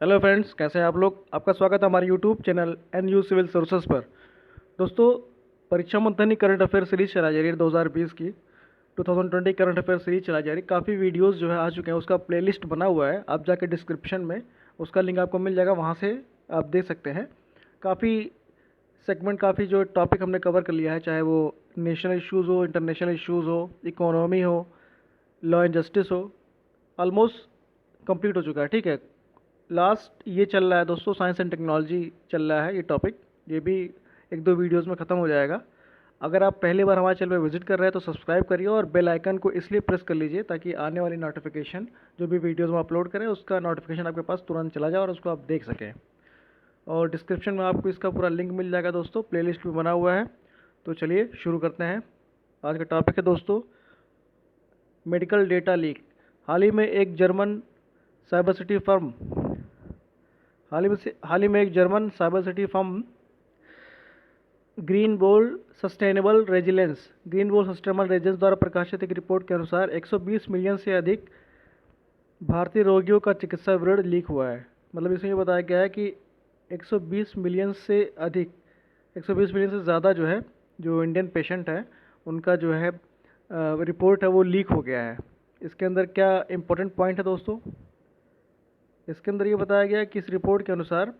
Hello friends, कैसे हैं आप लोग। आपका स्वागत है हमारे YouTube channel NU civil services पर। दोस्तों, परीक्षा मंथनी करंट अफेयर सीरीज चलाई जा रही है 2020 की। 2020 करंट अफेयर सीरीज चलाई जा रही है। काफ़ी वीडियोस जो है आ चुके हैं, उसका प्लेलिस्ट बना हुआ है। आप जाके डिस्क्रिप्शन में उसका लिंक आपको मिल जाएगा, वहाँ से आप देख सकते हैं। काफ़ी सेगमेंट, काफ़ी जो टॉपिक हमने कवर कर लिया है, चाहे वो नेशनल इश्यूज़ हो, इंटरनेशनल इश्यूज़ हो, इकोनॉमी हो, लॉ एंड जस्टिस हो, ऑलमोस्ट कंप्लीट हो चुका है। ठीक है, लास्ट ये चल रहा है दोस्तों, साइंस एंड टेक्नोलॉजी चल रहा है ये टॉपिक। ये भी एक दो वीडियोस में ख़त्म हो जाएगा। अगर आप पहली बार हमारे चैनल पर विजिट कर रहे हैं तो सब्सक्राइब करिए और बेल आइकन को इसलिए प्रेस कर लीजिए ताकि आने वाली नोटिफिकेशन, जो भी वीडियोस हम अपलोड करें, उसका नोटिफिकेशन आपके पास तुरंत चला जाए और उसको आप देख सकें। और डिस्क्रिप्शन में आपको इसका पूरा लिंक मिल जाएगा दोस्तों, प्लेलिस्ट भी बना हुआ है। तो चलिए शुरू करते हैं। आज का टॉपिक है दोस्तों, मेडिकल डेटा लीक। हाल ही में एक जर्मन साइबर सिटी फर्म हाल ही में एक German cyber city firm green bold sustainable resilience द्वारा प्रकाशित एक रिपोर्ट के अनुसार 120 मिलियन से अधिक भारतीय रोगियों का चिकित्सा विवरण लीक हुआ है। मतलब इसमें ये बताया गया है कि 120 मिलियन से अधिक, 120 मिलियन से ज़्यादा जो है, जो इंडियन पेशेंट है, उनका जो है रिपोर्ट है वो लीक हो गया है। इसके अंदर क्या इम्पोर्टेंट पॉइंट है दोस्तों, इसके अंदर ये बताया गया है कि इस रिपोर्ट के अनुसार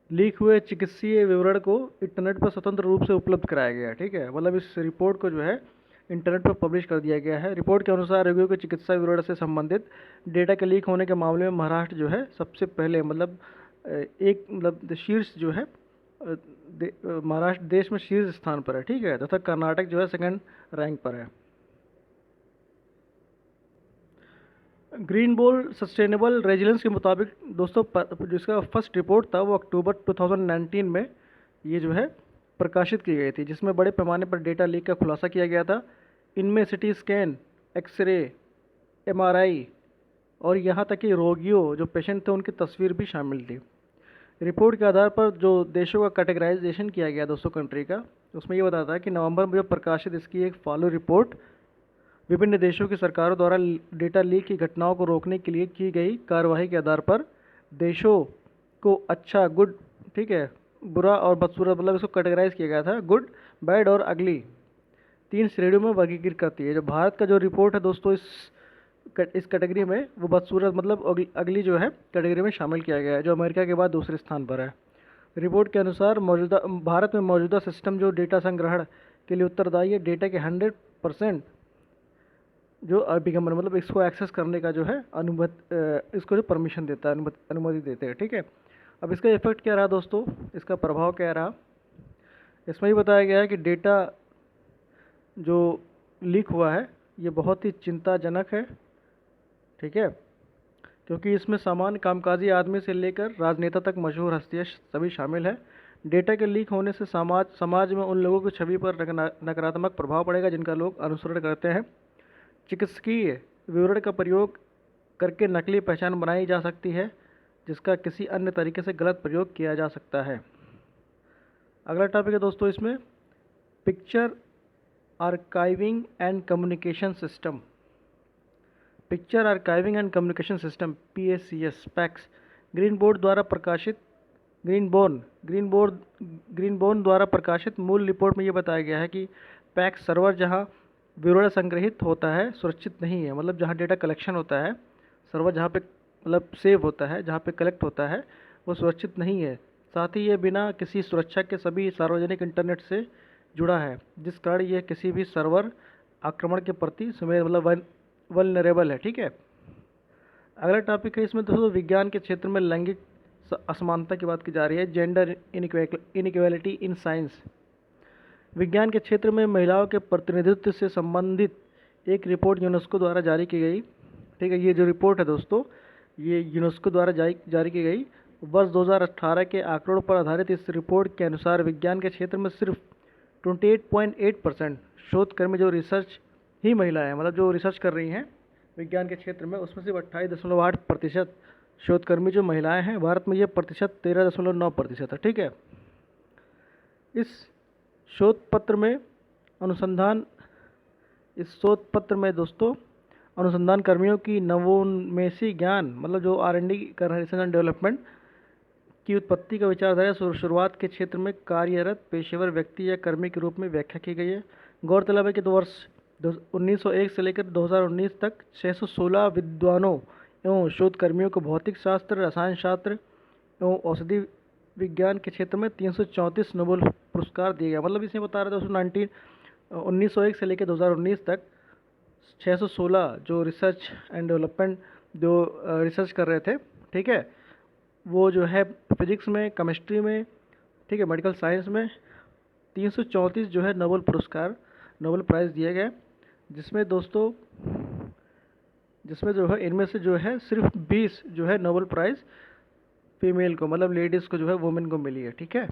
लीक हुए चिकित्सीय विवरण को इंटरनेट पर स्वतंत्र रूप से उपलब्ध कराया गया है। ठीक है, मतलब इस रिपोर्ट को जो है इंटरनेट पर पब्लिश कर दिया गया है। रिपोर्ट के अनुसार रोगियों के चिकित्सा विवरण से संबंधित डेटा के लीक होने के मामले में महाराष्ट्र जो है सबसे पहले, मतलब शीर्ष जो है, महाराष्ट्र देश में शीर्ष स्थान पर है। ठीक है, तथा कर्नाटक जो है सेकंड रैंक पर है। ग्रीन बोल्ड सस्टेनेबल रेजिलेंस के मुताबिक दोस्तों, जिसका फर्स्ट रिपोर्ट था वो अक्टूबर 2019 में ये जो है प्रकाशित की गई थी, जिसमें बड़े पैमाने पर डेटा लीक का खुलासा किया गया था। इनमें सिटी स्कैन, एक्सरे, MRI और यहाँ तक कि रोगियों, जो पेशेंट थे, उनकी तस्वीर भी शामिल थी। रिपोर्ट के आधार पर जो देशों का कैटेगराइजेशन किया गया दोस्तों कंट्री का, उसमें ये बताया था कि नवंबर में जब प्रकाशित इसकी एक फॉलो रिपोर्ट विभिन्न देशों की सरकारों द्वारा डेटा लीक की घटनाओं को रोकने के लिए की गई कार्यवाही के आधार पर देशों को अच्छा, गुड, ठीक है, बुरा और बदसूरत, मतलब इसको कैटेगराइज किया गया था। गुड, बैड और अगली 3 श्रेणियों में वर्गीकृत करती है। जो भारत का जो रिपोर्ट है दोस्तों, इस कैटेगरी में वो बदसूरत, मतलब अगली जो है कैटेगरी में शामिल किया गया है, जो अमेरिका के बाद दूसरे स्थान पर है। रिपोर्ट के अनुसार भारत में मौजूदा सिस्टम जो डेटा संग्रहण के लिए उत्तरदायी है, डेटा के 100% जो अभिगमन, मतलब इसको एक्सेस करने का जो है इसको जो परमिशन देता है, अनुमति देते हैं। ठीक है, अब इसका इफेक्ट क्या रहा दोस्तों, इसका प्रभाव क्या रहा, इसमें ही बताया गया है कि डेटा जो लीक हुआ है ये बहुत ही चिंताजनक है। ठीक है, क्योंकि इसमें सामान्य कामकाजी आदमी से लेकर राजनेता तक मशहूर हस्तियाँ सभी शामिल है। डेटा के लीक होने से समाज में उन लोगों की छवि पर नकारात्मक प्रभाव पड़ेगा जिनका लोग अनुसरण करते हैं। चिकित्सकीय विवरण का प्रयोग करके नकली पहचान बनाई जा सकती है, जिसका किसी अन्य तरीके से गलत प्रयोग किया जा सकता है। अगला टॉपिक है दोस्तों इसमें, picture archiving and communication system. Picture archiving and communication system PACS ग्रीनबोर्न द्वारा प्रकाशित मूल रिपोर्ट में ये बताया गया है कि पैक्स सर्वर जहां विवरण संग्रहित होता है सुरक्षित नहीं है। मतलब जहाँ डेटा कलेक्शन होता है, सर्वर जहाँ पे मतलब सेव होता है, जहाँ पे कलेक्ट होता है, वो सुरक्षित नहीं है। साथ ही ये बिना किसी सुरक्षा के सभी सार्वजनिक इंटरनेट से जुड़ा है, जिस कारण यह किसी भी सर्वर आक्रमण के प्रति वल्नरेबल है। ठीक है, अगला टॉपिक है इसमें दोस्तों, विज्ञान के क्षेत्र में लैंगिक असमानता की बात की जा रही है। Gender inequality in science. विज्ञान के क्षेत्र में महिलाओं के प्रतिनिधित्व से संबंधित एक रिपोर्ट यूनेस्को द्वारा जारी की गई। ठीक है, ये जो रिपोर्ट है दोस्तों, ये यूनेस्को द्वारा जारी की गई। वर्ष 2018 के आंकड़ों पर आधारित इस रिपोर्ट के अनुसार विज्ञान के क्षेत्र में सिर्फ 28.8% शोधकर्मी जो रिसर्च ही महिलाएं, मतलब जो रिसर्च कर रही हैं विज्ञान के क्षेत्र में, उसमें सिर्फ 28.8% शोधकर्मी जो महिलाएं हैं। भारत में ये प्रतिशत 13.9% है। ठीक है, इस शोध पत्र में दोस्तों अनुसंधान कर्मियों की नवोन्मेषी ज्ञान मतलब जो R&D कर रहे हैं, रिसर्च एंड डेवलपमेंट की उत्पत्ति का विचारधारा शुरुआत के क्षेत्र में कार्यरत पेशेवर व्यक्ति या कर्मी के रूप में व्याख्या की गई है। गौरतलब है कि 1901 से लेकर 2019 तक 616 विद्वानों एवं शोधकर्मियों को भौतिक शास्त्र, रसायन शास्त्र एवं औषधि विज्ञान के क्षेत्र में 334 नोबेल पुरस्कार दिए गए। मतलब इसमें बता रहे थे 1901 से लेकर 2019 तक 616 जो रिसर्च एंड डेवलपमेंट जो रिसर्च कर रहे थे, ठीक है, वो जो है फिजिक्स में, केमिस्ट्री में, ठीक है, मेडिकल साइंस में 334 जो है नोबेल पुरस्कार, नोबेल प्राइज़ दिए गए, जिसमें दोस्तों जो है इनमें से जो है सिर्फ 20 जो है नोबेल प्राइज़ फीमेल को मतलब लेडीज़ को जो है वुमेन को मिली है, ठीक है।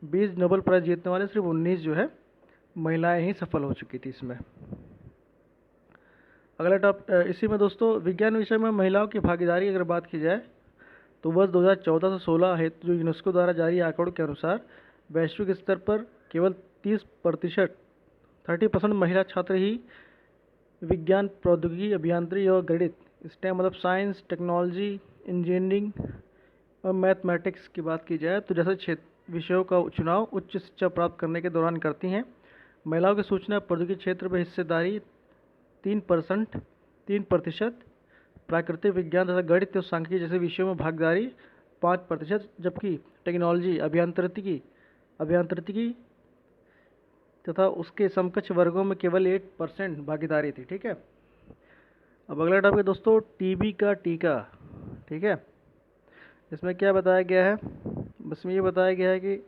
20 नोबेल प्राइज़ जीतने वाले सिर्फ 19 जो है महिलाएं ही सफल हो चुकी थी इसमें। अगला इसी में दोस्तों विज्ञान विषय में महिलाओं की भागीदारी अगर बात की जाए तो वर्ष 2014 से 16 हेतु जो यूनेस्को द्वारा जारी आंकड़ों के अनुसार वैश्विक स्तर पर केवल 30% महिला छात्र ही विज्ञान, प्रौद्योगिकी, अभियांत्रिकी और गणित, स्टेम मतलब साइंस, टेक्नोलॉजी, इंजीनियरिंग और मैथमेटिक्स की बात की जाए तो जैसे विषयों का चुनाव उच्च शिक्षा प्राप्त करने के दौरान करती हैं। महिलाओं की सूचना प्रौद्योगिकी क्षेत्र में हिस्सेदारी 3%, प्राकृतिक विज्ञान तथा गणित और सांख्यिकी जैसे विषयों में भागीदारी 5%, जबकि टेक्नोलॉजी, अभियांत्रिकी तथा उसके समकक्ष वर्गों में केवल 8% भागीदारी थी, ठीक है। अब अगला टॉपिक दोस्तों टीबी का टीका, ठीक है। इसमें क्या बताया गया है, बस में ये बताया गया है कि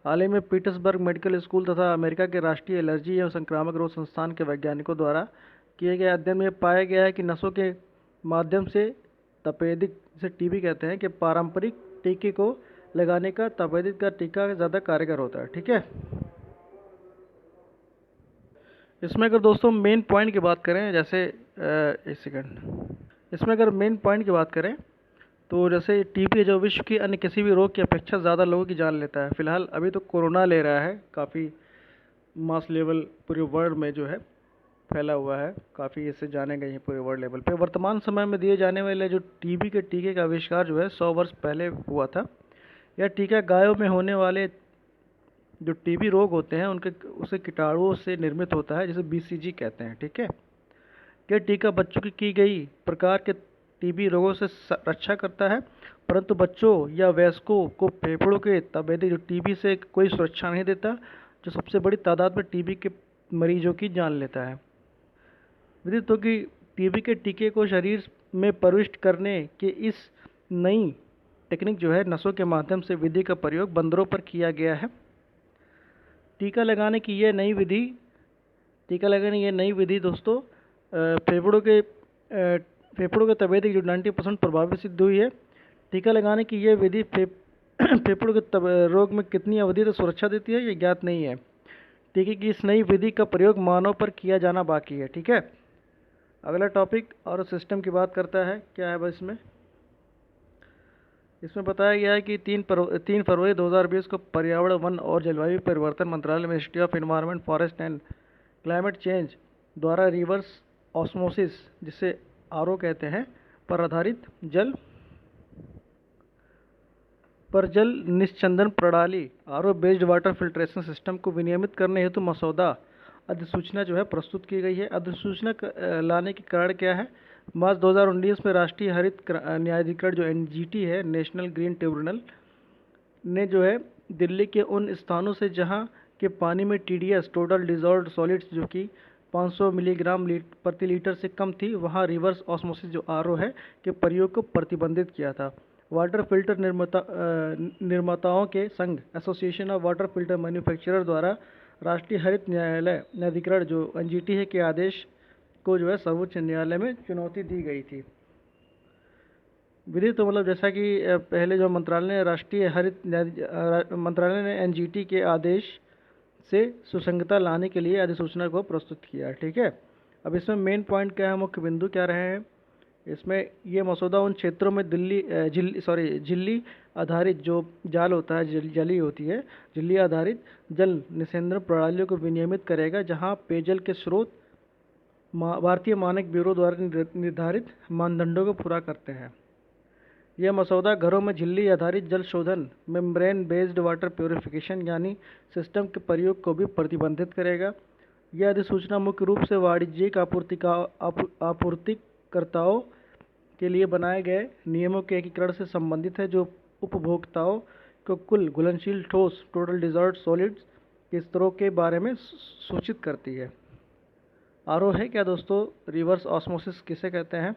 हाल ही में पीटर्सबर्ग मेडिकल स्कूल तथा अमेरिका के राष्ट्रीय एलर्जी एवं संक्रामक रोग संस्थान के वैज्ञानिकों द्वारा किए गए अध्ययन में पाया गया है कि नसों के माध्यम से तपेदिक, जिसे टीबी कहते हैं, कि पारंपरिक टीके को लगाने का तपेदिक का टीका ज़्यादा कारगर होता है, ठीक है। इसमें अगर दोस्तों मेन पॉइंट की बात करें, जैसे एक सेकंड, इसमें अगर मेन पॉइंट की बात करें तो जैसे टीबी जो विश्व की अन्य किसी भी रोग की अपेक्षा ज़्यादा लोगों की जान लेता है। फिलहाल अभी तो कोरोना ले रहा है, काफ़ी मास लेवल पूरे वर्ल्ड में जो है फैला हुआ है, काफ़ी इससे जाने गए हैं पूरे वर्ल्ड लेवल पे। वर्तमान समय में दिए जाने वाले जो टीबी के टीके का आविष्कार जो है 100 वर्ष पहले हुआ था। यह टीका गायों में होने वाले जो टीबी रोग होते हैं उसे कीटाणुओं से निर्मित होता है, जिसे BCG कहते हैं, ठीक है। यह टीका बच्चों की गई प्रकार के टीबी रोगों से रक्षा करता है, परंतु बच्चों या वयस्कों को फेफड़ों के तपेदिक जो टीबी से कोई सुरक्षा नहीं देता, जो सबसे बड़ी तादाद में टीबी के मरीजों की जान लेता है। विदित हो कि टीबी के टीके को शरीर में प्रविष्ट करने की इस नई टेक्निक जो है नसों के माध्यम से विधि का प्रयोग बंदरों पर किया गया है। टीका लगाने की यह नई विधि दोस्तों फेफड़ों के तपेदिक जो 90% प्रभावी सिद्ध हुई है। टीका लगाने की यह विधि फेफड़ों के रोग में कितनी अवधि तक सुरक्षा देती है ये ज्ञात नहीं है। टीके की इस नई विधि का प्रयोग मानव पर किया जाना बाकी है, ठीक है। अगला टॉपिक और सिस्टम की बात करता है, क्या है बस इसमें बताया गया है कि 3 फरवरी 2020 को पर्यावरण, वन और जलवायु परिवर्तन मंत्रालय, ministry of environment, forest and climate change द्वारा रिवर्स ऑस्मोसिस, जिसे RO कहते हैं, पर आधारित जल निस्यंदन प्रणाली RO based water filtration system को विनियमित करने हेतु मसौदा अधिसूचना जो है प्रस्तुत की गई है। अधिसूचना लाने के कारण क्या है, मार्च 2019 में राष्ट्रीय हरित न्यायाधिकरण जो NGT है, नेशनल ग्रीन ट्रिब्यूनल, ने जो है दिल्ली के उन स्थानों से जहां के पानी में TDS टोटल डिजॉल्व्ड सॉलिड्स जो कि 500 मिलीग्राम प्रति लीटर से कम थी, वहां रिवर्स ऑस्मोसिस जो RO है के प्रयोग को प्रतिबंधित किया था। वाटर फिल्टर निर्माताओं के संघ, association of water filter manufacturer द्वारा राष्ट्रीय हरित न्यायाधिकरण जो NGT है के आदेश को जो है सर्वोच्च न्यायालय में चुनौती दी गई थी। विधि तो मतलब जैसा कि पहले जो मंत्रालय ने NGT के आदेश से सुसंगतता लाने के लिए अधिसूचना को प्रस्तुत किया, ठीक है। अब इसमें मेन पॉइंट क्या है, मुख्य बिंदु क्या रहे हैं, इसमें ये मसौदा उन क्षेत्रों में झिल्ली आधारित जो जाल होता है, जली होती है, झिल्ली आधारित जल निस्यंदन प्रणालियों को विनियमित करेगा, जहां पेयजल के स्रोत भारतीय मानक ब्यूरो द्वारा निर्धारित मानदंडों को पूरा करते हैं। यह मसौदा घरों में झिल्ली आधारित जल शोधन मेम्ब्रेन बेस्ड वाटर प्योरिफिकेशन यानी सिस्टम के प्रयोग को भी प्रतिबंधित करेगा। यह अधिसूचना मुख्य रूप से वाणिज्यिक आपूर्तिकर्ताओं के लिए बनाए गए नियमों के एकीकरण से संबंधित है, जो उपभोक्ताओं को कुल घुलनशील ठोस टोटल डिजॉल्व्ड सॉलिड्स के स्तरों के बारे में सूचित करती है। आरओ है क्या दोस्तों? रिवर्स ऑस्मोसिस किसे कहते हैं?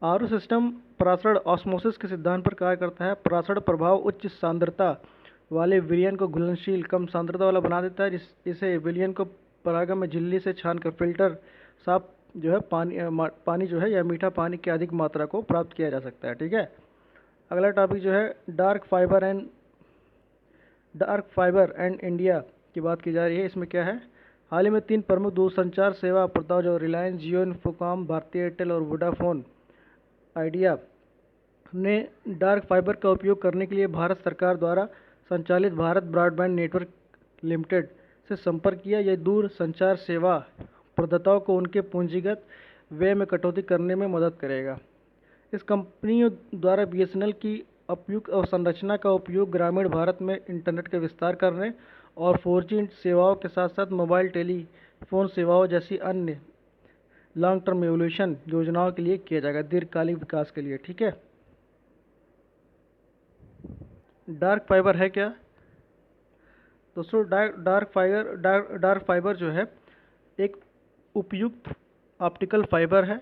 आरओ सिस्टम परासरण ऑस्मोसिस के सिद्धांत पर कार्य करता है। परासरण प्रभाव उच्च सांद्रता वाले विलयन को घुलनशील कम सांद्रता वाला बना देता है, इसे विलयन को परागम में झिल्ली से छानकर फिल्टर साफ जो है पानी जो है या मीठा पानी की अधिक मात्रा को प्राप्त किया जा सकता है। ठीक है, अगला टॉपिक जो है डार्क फाइबर एंड इंडिया की बात की जा रही है। इसमें क्या है? हाल ही में 3 प्रमुख दूरसंचार सेवा प्रदाता जो रिलायंस, जियो, इन्फोकॉम, भारती एयरटेल और वोडाफोन आइडिया ने डार्क फाइबर का उपयोग करने के लिए भारत सरकार द्वारा संचालित भारत ब्रॉडबैंड नेटवर्क लिमिटेड से संपर्क किया। यह दूर संचार सेवा प्रदाताओं को उनके पूंजीगत व्यय में कटौती करने में मदद करेगा। इस कंपनी द्वारा बीएसएनएल की उपयुक्त अवसंरचना का उपयोग ग्रामीण भारत में इंटरनेट का विस्तार करने और 4G सेवाओं के साथ साथ मोबाइल टेलीफोन सेवाओं जैसी अन्य लॉन्ग टर्म एवोल्यूशन योजनाओं के लिए किया जाएगा, दीर्घकालिक विकास के लिए। ठीक है, डार्क फाइबर है क्या दोस्तों? डार्क फाइबर जो है एक उपयुक्त ऑप्टिकल फाइबर है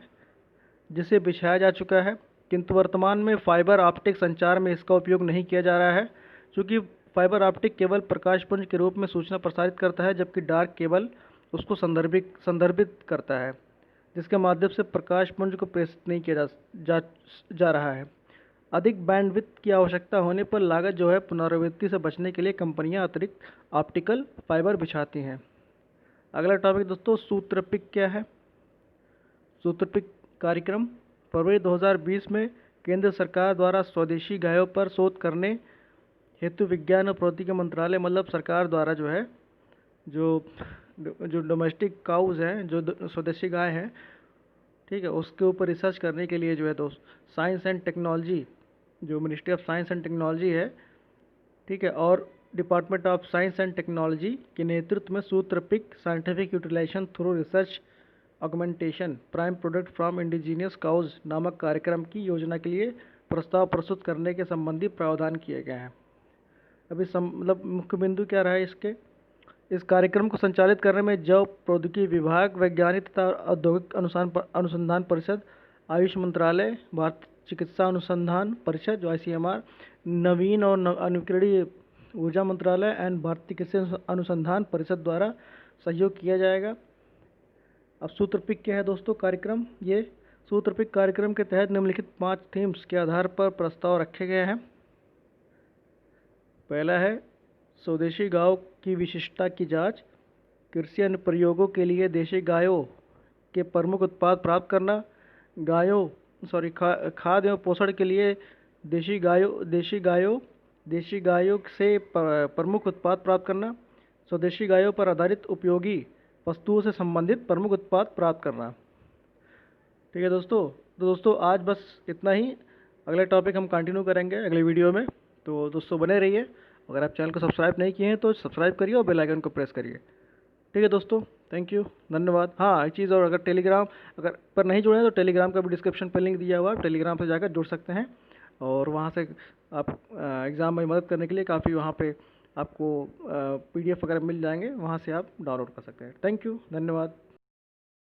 जिसे बिछाया जा चुका है, किंतु वर्तमान में फाइबर ऑप्टिक संचार में इसका उपयोग नहीं किया जा रहा है, क्योंकि फाइबर ऑप्टिक केवल प्रकाशपुंज के रूप में सूचना प्रसारित करता है, जबकि डार्क केबल उसको संदर्भित करता है, जिसके माध्यम से प्रकाशपुंज को प्रेषित नहीं किया जा रहा है। अधिक बैंडविड्थ की आवश्यकता होने पर लागत जो है पुनरावृत्ति से बचने के लिए कंपनियां अतिरिक्त ऑप्टिकल फाइबर बिछाती हैं। अगला टॉपिक दोस्तों सूत्रपिक क्या है? सूत्रपिक कार्यक्रम फरवरी 2020 में केंद्र सरकार द्वारा स्वदेशी गायों पर शोध करने हेतु विज्ञान और प्रौद्योगिकी मंत्रालय मतलब सरकार द्वारा जो है जो डोमेस्टिक काउज हैं, जो स्वदेशी गाय हैं, ठीक है, उसके ऊपर रिसर्च करने के लिए जो है दोस्त साइंस एंड टेक्नोलॉजी, जो ministry of science and technology है, ठीक है, और department of science and technology के नेतृत्व में SUTRA PIC scientific utilization through research augmentation prime product from indigenous cows नामक कार्यक्रम की योजना के लिए प्रस्ताव प्रस्तुत करने के संबंधी प्रावधान किए गए हैं। अभी मतलब मुख्य बिंदु क्या रहा है इसके? इस कार्यक्रम को संचालित करने में जैव प्रौद्योगिकी विभाग, वैज्ञानिक तथा औद्योगिक अनुसंधान परिषद, आयुष मंत्रालय, भारतीय चिकित्सा अनुसंधान परिषद जो ICMR, नवीन और नवीकरणीय ऊर्जा मंत्रालय एंड भारतीय कृषि अनुसंधान परिषद द्वारा सहयोग किया जाएगा। अब सूत्रपिक क्या है दोस्तों कार्यक्रम? ये सूत्रपिक कार्यक्रम के तहत निम्नलिखित 5 थीम्स के आधार पर प्रस्ताव रखे गए हैं। पहला है स्वदेशी गायों की विशिष्टता की जांच, कृषि अनुप्रयोगों के लिए देशी गायों के प्रमुख उत्पाद प्राप्त करना, खाद्य एवं पोषण के लिए देशी गायों से प्रमुख उत्पाद प्राप्त करना, स्वदेशी गायों पर आधारित उपयोगी वस्तुओं से संबंधित प्रमुख उत्पाद प्राप्त करना। ठीक है दोस्तों, तो दोस्तों आज बस इतना ही। अगले टॉपिक हम कंटिन्यू करेंगे अगले वीडियो में, तो दोस्तों बने रहिए। अगर आप चैनल को सब्सक्राइब नहीं किए हैं तो सब्सक्राइब करिए और बेल आइकन को प्रेस करिए। ठीक है दोस्तों, थैंक यू, धन्यवाद। हाँ, एक चीज़ और, अगर टेलीग्राम पर नहीं जुड़े हैं तो टेलीग्राम का भी डिस्क्रिप्शन पर लिंक दिया हुआ है, टेलीग्राम से जाकर जुड़ सकते हैं और वहाँ से आप एग्ज़ाम में मदद करने के लिए काफ़ी वहाँ पे आपको PDF वगैरह मिल जाएंगे, वहाँ से आप डाउनलोड कर सकते हैं। थैंक यू, धन्यवाद।